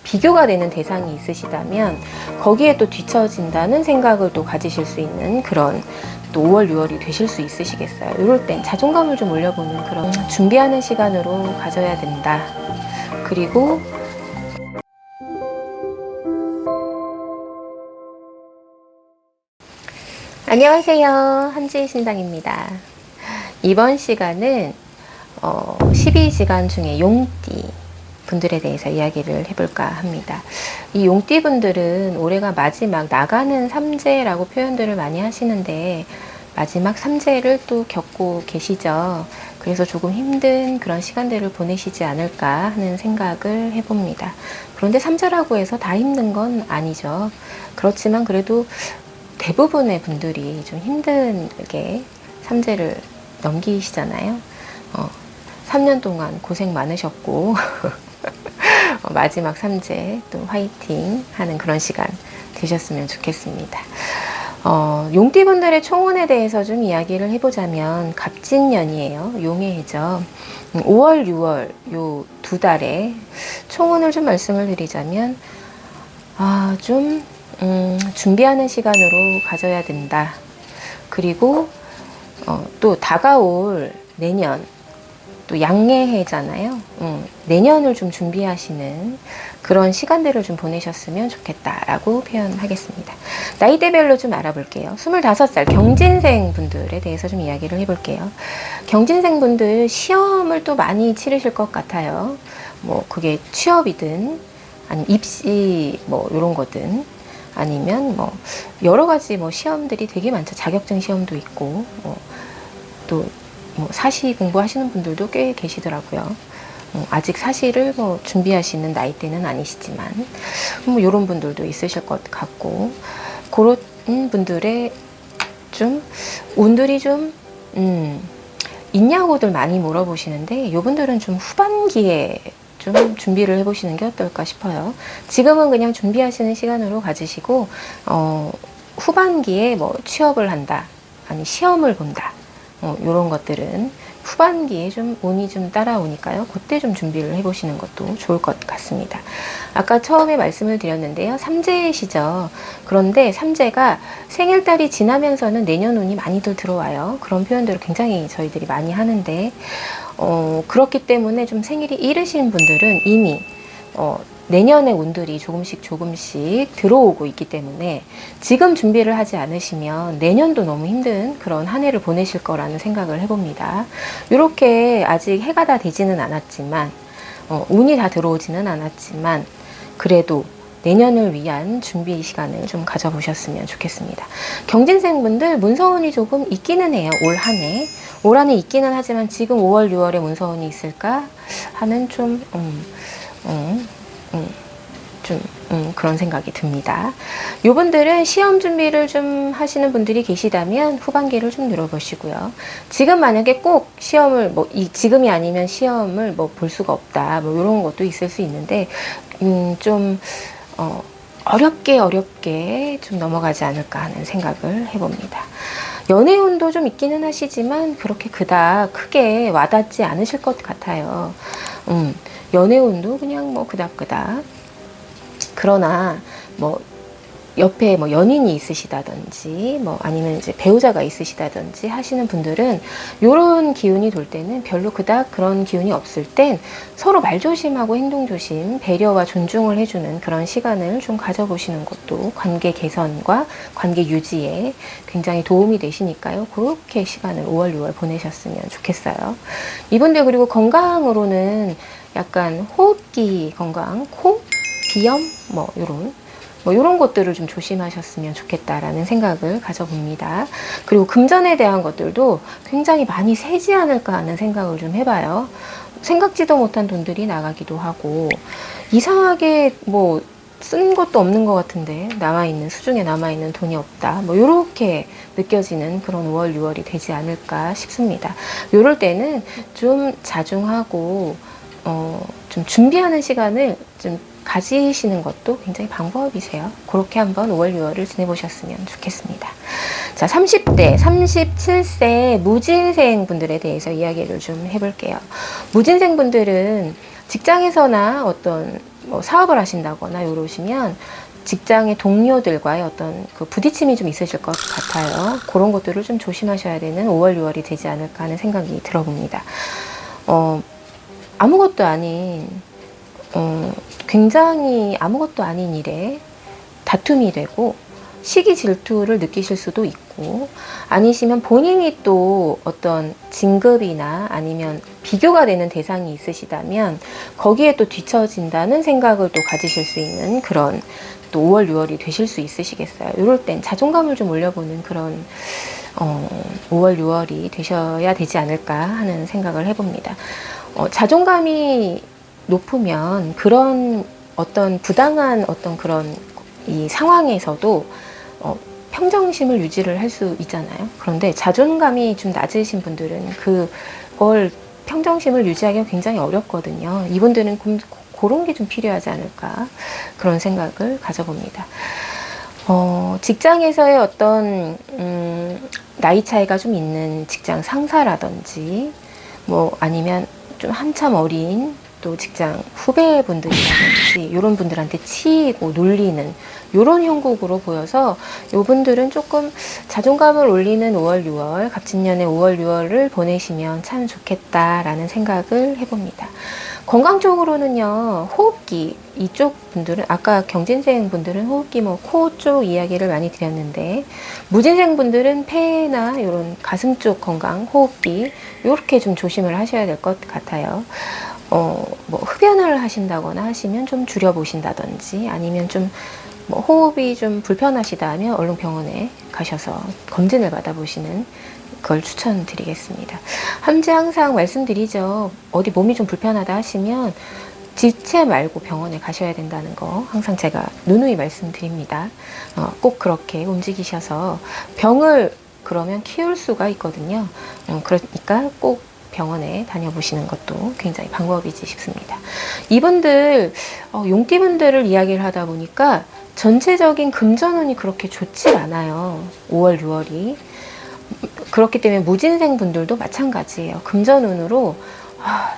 비교가 되는 대상이 있으시다면 거기에 또 뒤처진다는 생각을 또 가지실 수 있는 그런 또 5월, 6월이 되실 수 있으시겠어요. 이럴 땐 자존감을 좀 올려보는 그런 준비하는 시간으로 가져야 된다. 그리고 안녕하세요. 한지희 신당입니다. 이번 시간은 12시간 중에 용띠 분들에 대해서 이야기를 해볼까 합니다. 이 용띠 분들은 올해가 마지막 나가는 삼재라고 표현들을 많이 하시는데 마지막 삼재를 또 겪고 계시죠. 그래서 조금 힘든 그런 시간들을 보내시지 않을까 하는 생각을 해봅니다. 그런데 삼재라고 해서 다 힘든 건 아니죠. 그렇지만 그래도 대부분의 분들이 좀 힘들게 삼재를 넘기시잖아요. 3년 동안 고생 많으셨고 마지막 삼재 또 화이팅 하는 그런 시간 되셨으면 좋겠습니다. 용띠분들의 총운에 대해서 좀 이야기를 해보자면 갑진년이에요. 용의 해죠. 5월, 6월 요 두 달에 총운을 좀 말씀을 드리자면 좀 준비하는 시간으로 가져야 된다. 그리고 또 다가올 내년 또 양해해잖아요. 내년을 좀 준비하시는 그런 시간들을 좀 보내셨으면 좋겠다라고 표현하겠습니다. 나이대별로 좀 알아볼게요. 25살 경진생 분들에 대해서 좀 이야기를 해볼게요. 경진생 분들 시험을 또 많이 치르실 것 같아요. 뭐 그게 취업이든 아니면 입시 뭐 이런 거든 아니면 뭐 여러 가지 뭐 시험들이 되게 많죠. 자격증 시험도 있고 또 뭐 사시 공부하시는 분들도 꽤 계시더라고요. 아직 사시를 뭐 준비하시는 나이대는 아니시지만 뭐 이런 분들도 있으실 것 같고 그런 분들의 좀 운들이 좀 있냐고들 많이 물어보시는데 이분들은 좀 후반기에 좀 준비를 해보시는 게 어떨까 싶어요. 지금은 그냥 준비하시는 시간으로 가지시고 후반기에 뭐 취업을 한다 아니 시험을 본다 이런 것들은 후반기에 좀 운이 좀 따라오니까요. 그때 좀 준비를 해보시는 것도 좋을 것 같습니다. 아까 처음에 말씀을 드렸는데요. 삼재시죠. 그런데 삼재가 생일달이 지나면서는 내년 운이 많이들 들어와요. 그런 표현들을 굉장히 저희들이 많이 하는데 그렇기 때문에 좀 생일이 이르신 분들은 이미 내년의 운들이 조금씩 들어오고 있기 때문에 지금 준비를 하지 않으시면 내년도 너무 힘든 그런 한 해를 보내실 거라는 생각을 해봅니다. 이렇게 아직 해가 다 되지는 않았지만 운이 다 들어오지는 않았지만 그래도 내년을 위한 준비 시간을 좀 가져보셨으면 좋겠습니다. 경진생분들 문서운이 조금 있기는 해요. 올 한 해. 올 한 해 있기는 하지만 지금 5월, 6월에 문서운이 있을까 하는 좀 그런 생각이 듭니다. 요분들은 시험 준비를 좀 하시는 분들이 계시다면 후반기를 좀 늘어보시고요. 지금 만약에 꼭 시험을 지금이 아니면 시험을 볼 수가 없다 이런 것도 있을 수 있는데 좀 어렵게 좀 넘어가지 않을까 하는 생각을 해봅니다. 연애운도 좀 있기는 하시지만 그렇게 그닥 크게 와닿지 않으실 것 같아요. 연애운도 그냥 그닥그닥. 그러나 옆에 연인이 있으시다든지 아니면 이제 배우자가 있으시다든지 하시는 분들은 요런 기운이 돌 때는 별로 그닥 그런 기운이 없을 땐 서로 말조심하고 행동조심, 배려와 존중을 해주는 그런 시간을 좀 가져보시는 것도 관계 개선과 관계 유지에 굉장히 도움이 되시니까요. 그렇게 시간을 5월, 6월 보내셨으면 좋겠어요. 이분들 그리고 건강으로는 약간 호흡기 건강, 코, 비염 요런 것들을 좀 조심하셨으면 좋겠다라는 생각을 가져봅니다. 그리고 금전에 대한 것들도 굉장히 많이 새지 않을까 하는 생각을 좀 해봐요. 생각지도 못한 돈들이 나가기도 하고 이상하게 쓴 것도 없는 것 같은데 수중에 남아있는 돈이 없다 요렇게 느껴지는 그런 5월, 6월이 되지 않을까 싶습니다. 요럴 때는 좀 자중하고 좀 준비하는 시간을 좀 가지시는 것도 굉장히 방법이세요. 그렇게 한번 5월, 6월을 지내보셨으면 좋겠습니다. 자, 30대, 37세 무진생 분들에 대해서 이야기를 좀 해볼게요. 무진생 분들은 직장에서나 어떤 뭐 사업을 하신다거나 이러시면 직장의 동료들과의 어떤 그 부딪힘이 좀 있으실 것 같아요. 그런 것들을 좀 조심하셔야 되는 5월, 6월이 되지 않을까 하는 생각이 들어봅니다. 아무것도 아닌, 굉장히 아무것도 아닌 일에 다툼이 되고 시기 질투를 느끼실 수도 있고, 아니시면 본인이 또 어떤 진급이나 아니면 비교가 되는 대상이 있으시다면 거기에 또 뒤처진다는 생각을 또 가지실 수 있는 그런 또 5월, 6월이 되실 수 있으시겠어요. 이럴 땐 자존감을 좀 올려보는 그런 5월, 6월이 되셔야 되지 않을까 하는 생각을 해봅니다. 자존감이 높으면 그런 어떤 부당한 어떤 그런 이 상황에서도 평정심을 유지를 할 수 있잖아요. 그런데 자존감이 좀 낮으신 분들은 그걸 평정심을 유지하기가 굉장히 어렵거든요. 이분들은 그런 게 좀 필요하지 않을까 그런 생각을 가져봅니다. 직장에서의 어떤 나이 차이가 좀 있는 직장 상사라든지 뭐 아니면 좀 한참 어린 또 직장 후배분들이라든지 이런 분들한테 치이고 놀리는 이런 형국으로 보여서 이분들은 조금 자존감을 올리는 5월, 6월, 갑진년의 5월, 6월을 보내시면 참 좋겠다라는 생각을 해봅니다. 건강 쪽으로는요, 호흡기 이쪽 분들은 아까 경진생 분들은 호흡기 뭐 코 쪽 이야기를 많이 드렸는데 무진생 분들은 폐나 이런 가슴 쪽 건강 호흡기 이렇게 좀 조심을 하셔야 될 것 같아요. 뭐 흡연을 하신다거나 하시면 좀 줄여 보신다든지 아니면 좀 뭐 호흡이 좀 불편하시다면 얼른 병원에 가셔서 검진을 받아보시는 그걸 추천드리겠습니다. 항상 말씀드리죠. 어디 몸이 좀 불편하다 하시면 지체 말고 병원에 가셔야 된다는 거 항상 제가 누누이 말씀드립니다. 꼭 그렇게 움직이셔서 병을 그러면 키울 수가 있거든요. 그러니까 꼭 병원에 다녀보시는 것도 굉장히 방법이지 싶습니다. 이분들 용띠분들을 이야기를 하다 보니까 전체적인 금전운이 그렇게 좋지 않아요. 5월, 6월이. 그렇기 때문에 무진생 분들도 마찬가지예요. 금전운으로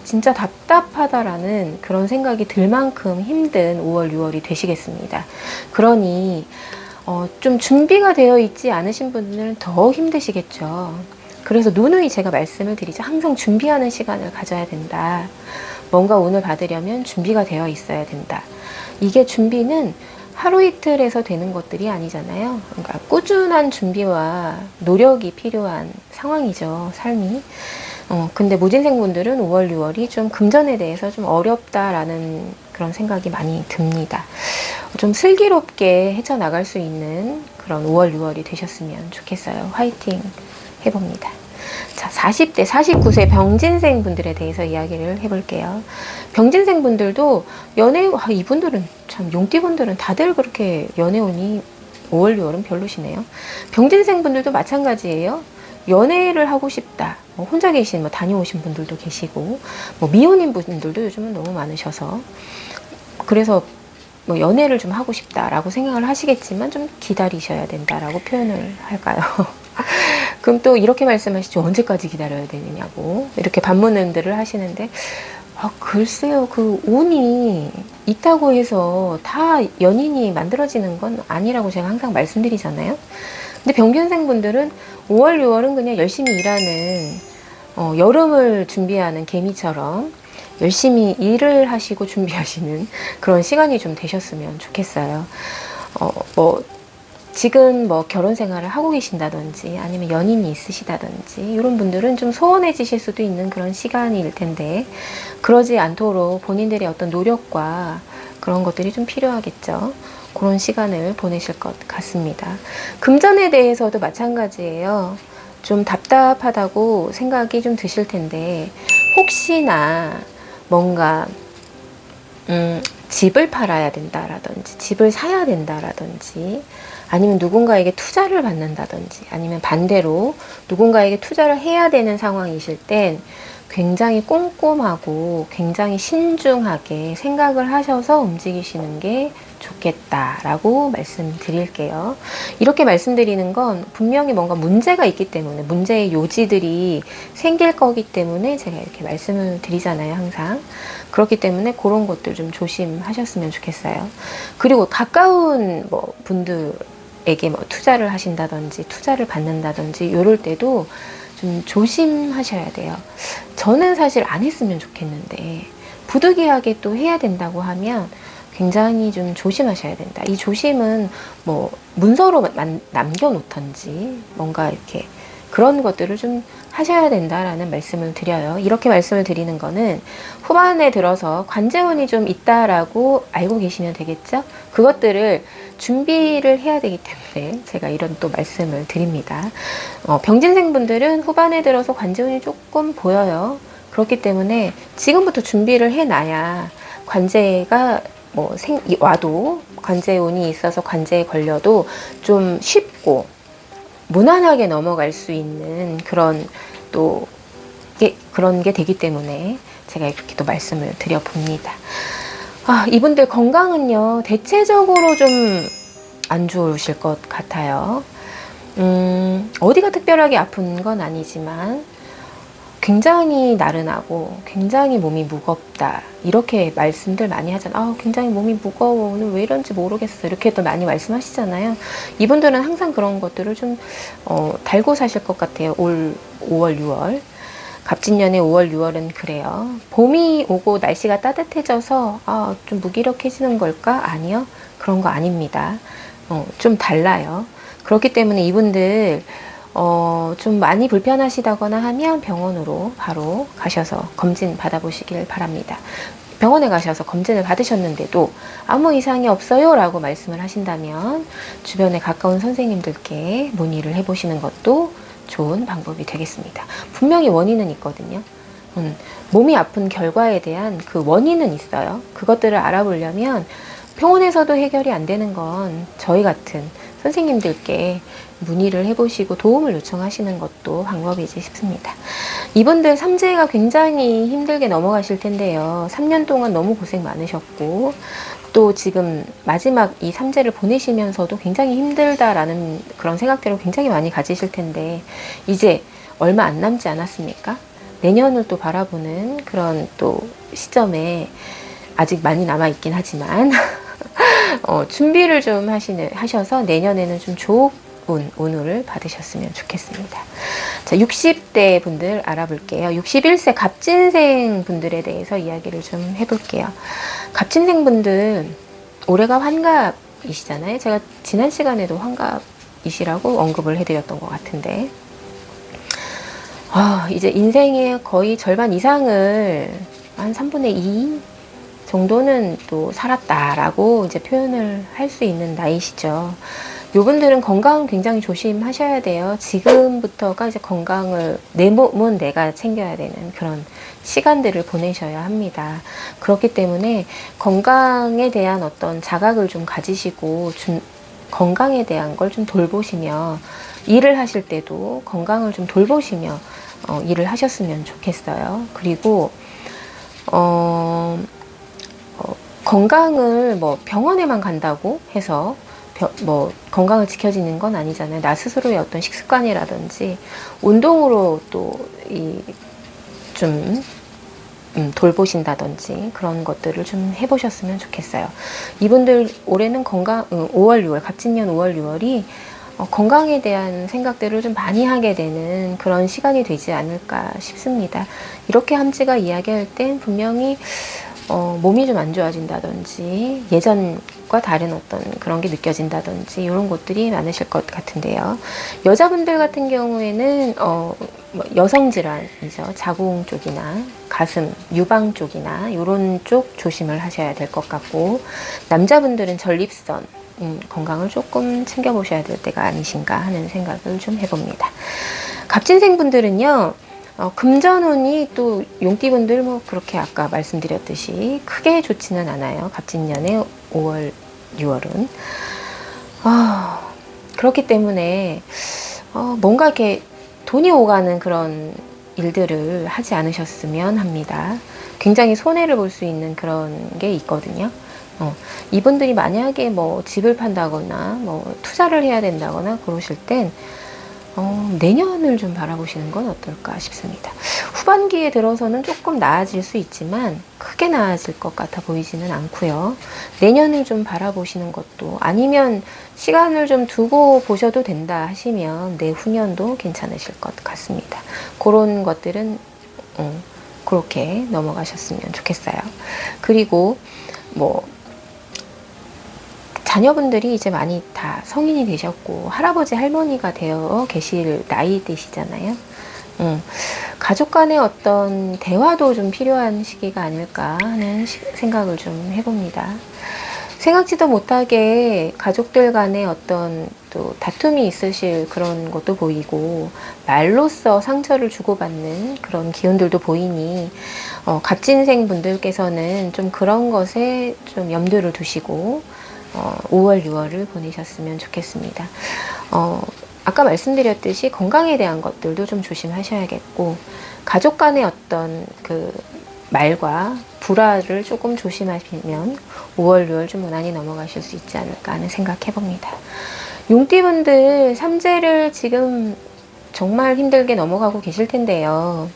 진짜 답답하다라는 그런 생각이 들 만큼 힘든 5월, 6월이 되시겠습니다. 그러니 좀 준비가 되어 있지 않으신 분들은 더 힘드시겠죠. 그래서 누누이 제가 말씀을 드리죠. 항상 준비하는 시간을 가져야 된다. 뭔가 운을 받으려면 준비가 되어 있어야 된다. 이게 준비는 하루 이틀에서 되는 것들이 아니잖아요. 그러니까 꾸준한 준비와 노력이 필요한 상황이죠, 삶이. 근데 무진생분들은 5월, 6월이 좀 금전에 대해서 좀 어렵다라는 그런 생각이 많이 듭니다. 좀 슬기롭게 헤쳐나갈 수 있는 그런 5월, 6월이 되셨으면 좋겠어요. 화이팅 해봅니다. 자, 40대, 49세 병진생 분들에 대해서 이야기를 해볼게요. 병진생 분들도 이분들은 참 용띠분들은 다들 그렇게 연애운이 5월, 6월은 별로시네요. 병진생 분들도 마찬가지예요. 연애를 하고 싶다. 혼자 계신 다녀오신 분들도 계시고 미혼인 분들도 요즘은 너무 많으셔서 그래서 연애를 좀 하고 싶다라고 생각을 하시겠지만 좀 기다리셔야 된다라고 표현을 할까요? 그럼 또 이렇게 말씀하시죠. 언제까지 기다려야 되느냐고 이렇게 반문들을 하시는데 글쎄요. 그 운이 있다고 해서 다 연인이 만들어지는 건 아니라고 제가 항상 말씀드리잖아요. 근데 병균생 분들은 5월, 6월은 그냥 열심히 일하는 여름을 준비하는 개미처럼 열심히 일을 하시고 준비하시는 그런 시간이 좀 되셨으면 좋겠어요. 지금 결혼 생활을 하고 계신다든지 아니면 연인이 있으시다든지 이런 분들은 좀 소원해지실 수도 있는 그런 시간일 텐데 그러지 않도록 본인들의 어떤 노력과 그런 것들이 좀 필요하겠죠. 그런 시간을 보내실 것 같습니다. 금전에 대해서도 마찬가지예요. 좀 답답하다고 생각이 좀 드실 텐데 혹시나 뭔가 집을 팔아야 된다라든지 집을 사야 된다라든지 아니면 누군가에게 투자를 받는다든지 아니면 반대로 누군가에게 투자를 해야 되는 상황이실 땐 굉장히 꼼꼼하고 굉장히 신중하게 생각을 하셔서 움직이시는 게 좋겠다라고 말씀드릴게요. 이렇게 말씀드리는 건 분명히 뭔가 문제가 있기 때문에, 문제의 요지들이 생길 거기 때문에 제가 이렇게 말씀을 드리잖아요, 항상. 그렇기 때문에 그런 것들 좀 조심하셨으면 좋겠어요. 그리고 가까운 뭐 분들에게 뭐 투자를 하신다든지 투자를 받는다든지 이럴 때도 좀 조심하셔야 돼요. 저는 사실 안 했으면 좋겠는데 부득이하게 또 해야 된다고 하면 굉장히 좀 조심하셔야 된다. 이 조심은 뭐 문서로 남겨놓던지 뭔가 이렇게 그런 것들을 좀 하셔야 된다라는 말씀을 드려요. 이렇게 말씀을 드리는 거는 후반에 들어서 관제운이 좀 있다라고 알고 계시면 되겠죠? 그것들을 준비를 해야 되기 때문에 제가 이런 또 말씀을 드립니다. 병진생분들은 후반에 들어서 관제운이 조금 보여요. 그렇기 때문에 지금부터 준비를 해놔야 관제가 와도 관제운이 있어서 관제에 걸려도 좀 쉽고 무난하게 넘어갈 수 있는 그런 게 되기 때문에 제가 이렇게 또 말씀을 드려봅니다. 이분들 건강은요, 대체적으로 좀 안 좋으실 것 같아요. 어디가 특별하게 아픈 건 아니지만 굉장히 나른하고 굉장히 몸이 무겁다 이렇게 말씀들 많이 하잖아요. 굉장히 몸이 무거워, 오늘 왜 이런지 모르겠어, 이렇게 또 많이 말씀하시잖아요. 이분들은 항상 그런 것들을 좀 달고 사실 것 같아요. 올 5월 6월 갑진년의 5월 6월은 그래요. 봄이 오고 날씨가 따뜻해져서 좀 무기력해지는 걸까? 아니요, 그런 거 아닙니다. 좀 달라요. 그렇기 때문에 이분들 좀 많이 불편하시다거나 하면 병원으로 바로 가셔서 검진 받아보시길 바랍니다. 병원에 가셔서 검진을 받으셨는데도 아무 이상이 없어요 라고 말씀을 하신다면 주변에 가까운 선생님들께 문의를 해보시는 것도 좋은 방법이 되겠습니다. 분명히 원인은 있거든요. 몸이 아픈 결과에 대한 그 원인은 있어요. 그것들을 알아보려면 병원에서도 해결이 안 되는 건 저희 같은 선생님들께 문의를 해보시고 도움을 요청하시는 것도 방법이지 싶습니다. 이분들 삼재가 굉장히 힘들게 넘어가실 텐데요. 3년 동안 너무 고생 많으셨고 또 지금 마지막 이 삼재를 보내시면서도 굉장히 힘들다라는 그런 생각들을 굉장히 많이 가지실 텐데 이제 얼마 안 남지 않았습니까? 내년을 또 바라보는 그런 또 시점에 아직 많이 남아있긴 하지만 준비를 좀 하셔서 내년에는 좀 좋은 운을 받으셨으면 좋겠습니다. 자, 60대 분들 알아볼게요. 61세 갑진생 분들에 대해서 이야기를 좀 해볼게요. 갑진생 분들 올해가 환갑이시잖아요. 제가 지난 시간에도 환갑이시라고 언급을 해드렸던 것 같은데 이제 인생의 거의 절반 이상을 한 3분의 2 정도는 또 살았다라고 이제 표현을 할 수 있는 나이시죠. 요분들은 건강 굉장히 조심하셔야 돼요. 지금부터가 이제 건강을, 내 몸은 내가 챙겨야 되는 그런 시간들을 보내셔야 합니다. 그렇기 때문에 건강에 대한 어떤 자각을 좀 가지시고 건강에 대한 걸 좀 돌보시며 일을 하실 때도 건강을 좀 돌보시며 일을 하셨으면 좋겠어요. 그리고 건강을 뭐 병원에만 간다고 해서 뭐 건강을 지켜지는 건 아니잖아요. 나 스스로의 어떤 식습관이라든지 운동으로 또 좀 돌보신다든지 그런 것들을 좀 해보셨으면 좋겠어요. 이분들 올해는 5월 6월 갑진년 5월 6월이 건강에 대한 생각들을 좀 많이 하게 되는 그런 시간이 되지 않을까 싶습니다. 이렇게 함지가 이야기할 땐 분명히 몸이 좀 안 좋아진다든지 예전과 다른 어떤 그런 게 느껴진다든지 이런 것들이 많으실 것 같은데요. 여자분들 같은 경우에는 여성 질환이죠. 자궁 쪽이나 가슴, 유방 쪽이나 이런 쪽 조심을 하셔야 될 것 같고 남자분들은 전립선 건강을 조금 챙겨보셔야 될 때가 아니신가 하는 생각을 좀 해봅니다. 갑진생 분들은요. 금전운이 또 용띠분들 뭐 그렇게 아까 말씀드렸듯이 크게 좋지는 않아요. 갑진년의 5월, 6월은. 그렇기 때문에 뭔가 이렇게 돈이 오가는 그런 일들을 하지 않으셨으면 합니다. 굉장히 손해를 볼 수 있는 그런 게 있거든요. 이분들이 만약에 뭐 집을 판다거나 뭐 투자를 해야 된다거나 그러실 땐 내년을 좀 바라보시는 건 어떨까 싶습니다. 후반기에 들어서는 조금 나아질 수 있지만 크게 나아질 것 같아 보이지는 않고요. 내년을 좀 바라보시는 것도, 아니면 시간을 좀 두고 보셔도 된다 하시면 내후년도 괜찮으실 것 같습니다. 그런 것들은 그렇게 넘어가셨으면 좋겠어요. 그리고 뭐 자녀분들이 이제 많이 다 성인이 되셨고 할아버지 할머니가 되어 계실 나이대시잖아요. 가족 간의 어떤 대화도 좀 필요한 시기가 아닐까 하는 생각을 좀 해봅니다. 생각지도 못하게 가족들 간의 어떤 또 다툼이 있으실 그런 것도 보이고, 말로써 상처를 주고받는 그런 기운들도 보이니 갑진생 분들께서는 좀 그런 것에 좀 염두를 두시고 5월, 6월을 보내셨으면 좋겠습니다. 아까 말씀드렸듯이 건강에 대한 것들도 좀 조심하셔야겠고, 가족 간의 어떤 그 말과 불화를 조금 조심하시면 5월, 6월 좀 무난히 넘어가실 수 있지 않을까 하는 생각해 봅니다. 용띠분들 삼재를 지금 정말 힘들게 넘어가고 계실 텐데요.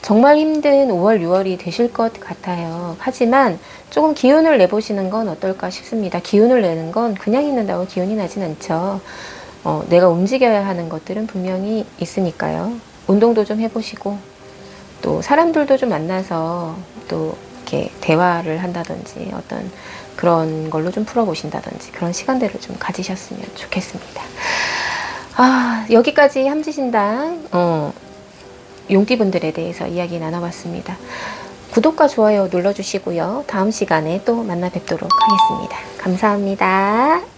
정말 힘든 5월, 6월이 되실 것 같아요. 하지만 조금 기운을 내보시는 건 어떨까 싶습니다. 기운을 내는 건 그냥 있는다고 기운이 나진 않죠. 내가 움직여야 하는 것들은 분명히 있으니까요. 운동도 좀 해보시고, 또 사람들도 좀 만나서 또 이렇게 대화를 한다든지 어떤 그런 걸로 좀 풀어보신다든지 그런 시간들을 좀 가지셨으면 좋겠습니다. 여기까지 함지신당 용띠분들에 대해서 이야기 나눠봤습니다. 구독과 좋아요 눌러주시고요. 다음 시간에 또 만나 뵙도록 하겠습니다. 감사합니다.